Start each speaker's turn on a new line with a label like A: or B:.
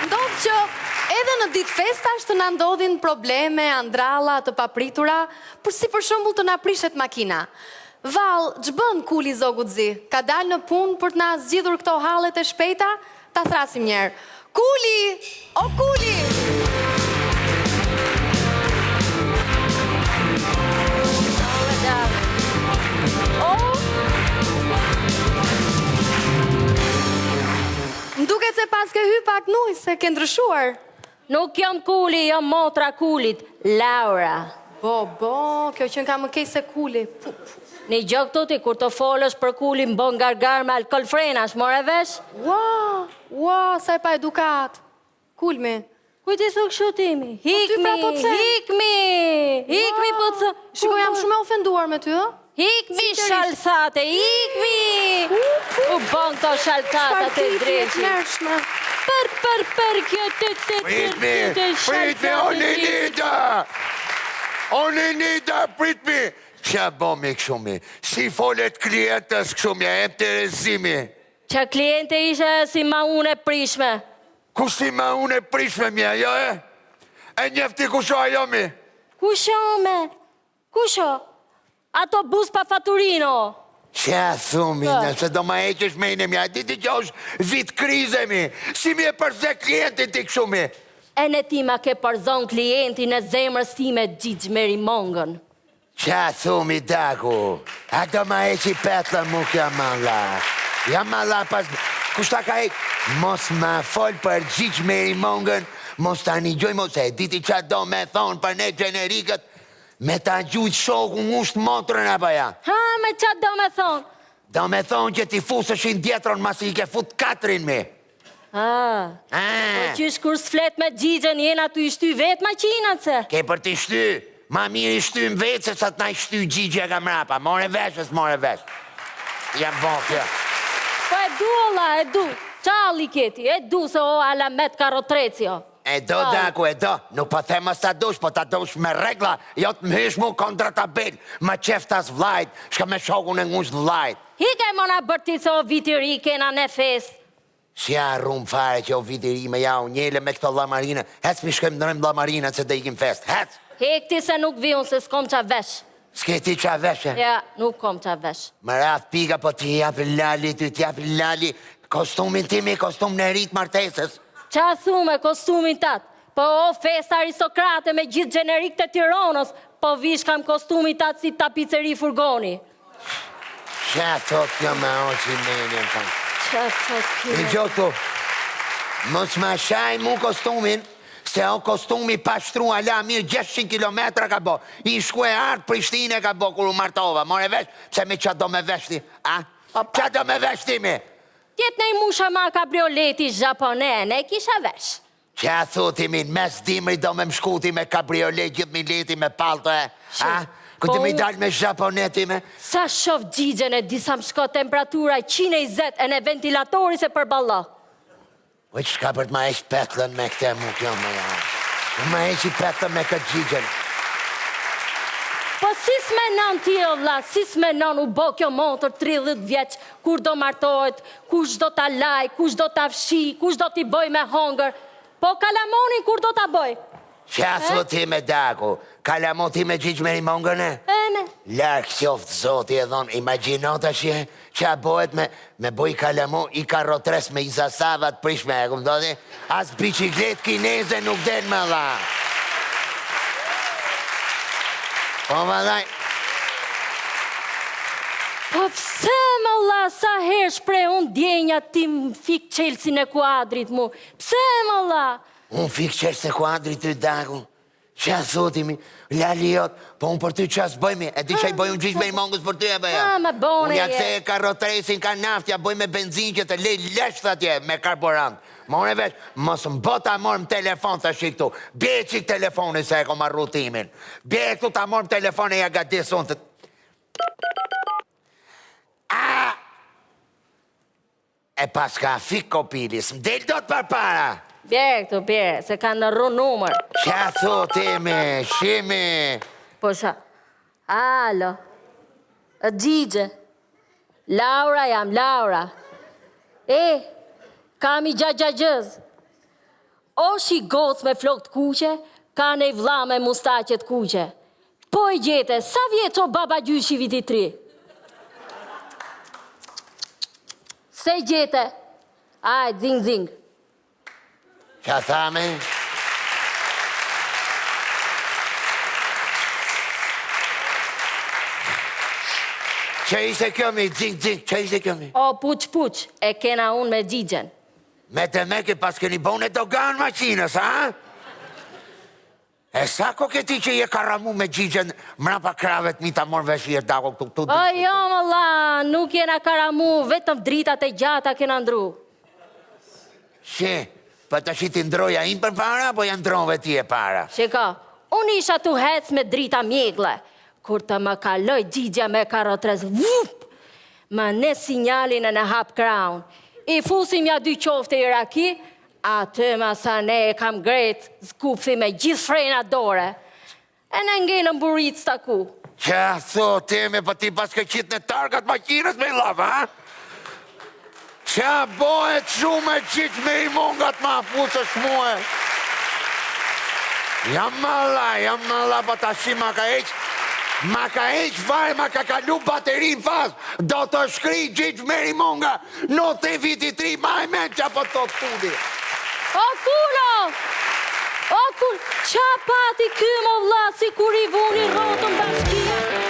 A: Ndodh që edhe në ditë festash të na ndodhin probleme, andralla, të papritura, si për shembull të na prishet makina. Val, ç'bën Kuli zogut zi? Ka dalë në punë për të na zgjidhur këto hallet e shpejta? Ta thrasim njerë. Kuli! O Kuli! M'duket se pas ke hy pak nuj, se ke ndryshuar.
B: Nuk jam Kuli, jam motra Kulit, Laura.
A: Bo, kjo që ka më kej se Kuli.
B: Një gjok tuti, kur të folësh për Kuli më bën gargar me alkol frenash, more vesh?
A: Ua, sa e pa edukat. Kulmi.
B: Kujti thuk shutimi? Hikmi po të thë.
A: Shiko, jam shumë e ofenduar me ty,
B: Hikmi shalthate, hikmi! U bon këto shalthate të dreqi. Për kjo të
C: Pritmi, Olenida, pritmi! Qa bomi këshumi, si folet klientës këshumi, e më të rezimi.
B: Qa kliente ishe si ma unë e prishme?
C: Ku si ma unë e prishme mja, jo e? E njefti kusho ajo mi?
B: Kusho me? Kusho? Ato bus pa faturino.
C: Qa thumi, nëse do ma eqesh mejnë mja, diti që është vit krizemi, si mi e përze klientin ti këshumi?
B: E në ti ma ke përzon klientin e zemrës ti me Gjigj Meri Mongën.
C: Qa thumi, Daku? A do ma eqi petla mu kja malla? Ja malla pas... Kushta ka e... Mos ma fol për Gjigj Meri Mongën, mos ta një gjoj mos e diti qa do me thonë për ne generikët, me ta gjujt shoku ngusht motrën apo ja.
B: Ha, me qa do me thonë?
C: Do me thonë që ti fusëshin djetron mas i ke fut katrin me.
B: Po qysh kur s'flet me Gjigjën jena tu i shty vet maqinat se?
C: Ke për ti shty, ma mirë i shty më vetë se sa t'na i shty Gjigjë ka mrapa. More veshës, more vesh. Jam bon kjo.
B: Po e du olla, e du. Qalli keti, e du se o alamet karotrecio.
C: E do, Daku, e do. Nuk po thema sa dush, po ta dush me regla. Jo të më hysh mu kontra tabel. Ma qeftas vlajt, shka me shokun e ngusht vlajt.
B: Hike mona bërti se o viti ri kena ne fest.
C: Si a rum fare që o viti ri me ja u njele me këto lamarina. Hec mi shkem nërëm lamarina që dhe ikim fest. Hec!
B: Hekti se nuk vion se s'kom qa vesh.
C: S'ke ti qa vesh, e?
B: Ja, nuk kom qa vesh.
C: Më rath pika, po ti japi lali, ty t'japi lali. Kostumin timi, kostum në rrit martesës.
B: Qa thu me kostumin tatë? Po o fest aristokrate me gjithë generik të Tiranës, po vish kam kostumin tatë si tapiceri furgoni.
C: Qa thot kjo me oqi menjen tanë?
B: Qa thot kjo?
C: Një gjotu, mos ma shaj mu kostumin, se o kostumi pashtru ala mirë 600 kilometra ka bo. I shku e artë Prishtine ka bo kur u martova. More vesh, pse me qa do me veshti? A? Qa do me veshti me?
B: Tjetë nej musha ma kabrioleti japonene, kisha vesh.
C: Qa thuti min, mes dimri do me mshkuti me kabriolet gjithë mi leti me palto e? A? Këtë mi dal me japoneti me?
B: Sa shof Gjigjën e disa më shko temperatura 120 e në ventilatori se për balla.
C: Ujë shka për të ma eqë petlën me këte mu kjo me ja. Ma eqë petlën me këtë Gjigjën.
B: Po si s'menon ti o vlla, si s'menon u bo kjo motër 30 vjeç, kur do martohet, kush do t'a laj, kush do t'a fshi, kush do t'i boj me hongër, po kalamonin kur do t'a boj?
C: Qa thot ti me Daku, kalamon ti me Gjigj Meri Mongën e?
B: Eme.
C: Larkë qoftë zoti e dhonë, imaginot ashtë qa bojt me boj kalamon i karotres me i zasavat prishme, e këmë do dhe, as biciklet kineze nuk den me dha. Po më dhaj.
B: Po pse më la sa herë shprej unë djenja ti më fik qelsin e kuadrit mu? Pse më la?
C: Unë fik qelsin e kuadrit të Daku. Qa thotimi, lali jot, po unë për ty qas bëjmi, e di që i bëj unë Gjigj Meri Mongës për ty e bëja.
B: Me bone
C: unë ja këthe e karotresin ka naftja, bëj me benzin që të lej lesht atje me karburant. More vesh, mos më bota morë më telefon të shiktu. Bje qik telefoni se e ko marru timin. Bje këtu ta morë më telefoni e ja ga disun të... E pas ka fik kopilis, më del do të për para.
B: Bjerë këtu, bjerë, se ka në rru numër.
C: Qa thotimi, shimi?
B: Po sha, alo, Gjigje, Laura jam, Laura. Kam i gjagjëz. O shi gocë me flok të kuqe, ka ne vlla me mustaqet kuqe. Po e gjete, sa vjeç o baba gjyshi viti 3? Se gjete? Aj, zing, zing.
C: Qa thame? Që ishte kjo mi, zing, zing, që ishte kjo mi?
B: O, puq, e kena unë me gjigjen.
C: Me të meke pas keni bone dogan maqinës, ha? E sa ko këti që je karamu me gjigjen mrapa kravet mi ta mor vesh i e dako këtu?
B: O, jo, më la, nuk jena karamu, vetëm dritat e gjata kena ndru.
C: She, për të shiti ndroja im për para, po janë ndronve ti e para?
B: Shika, unë isha tu hec me drita mjegle, kur të më kaloj gjigja me karotres, vup, më ne sinjalin e në hap kraun. I fusim ja 2 qofte i raki, atë ma sa ne e kam gret, zkupthi me gjithë frena dore. E në ngenë burit s'taku.
C: Qa thot teme, për ti pas ke qitë në targat makinës me lava, ha? Qa bohet shumë e qitë me i mongat ma fusë shmue? Jam malla, pa ta shi ma ka eq fare, ma ka kalu baterin fas, do të shkri Gjiç Meri Monga, no te viti 3, ma e men qa po të tudi.
B: O kulo! O kulo! Qa pati ky më vlla si kur i vuni rotën bashkia?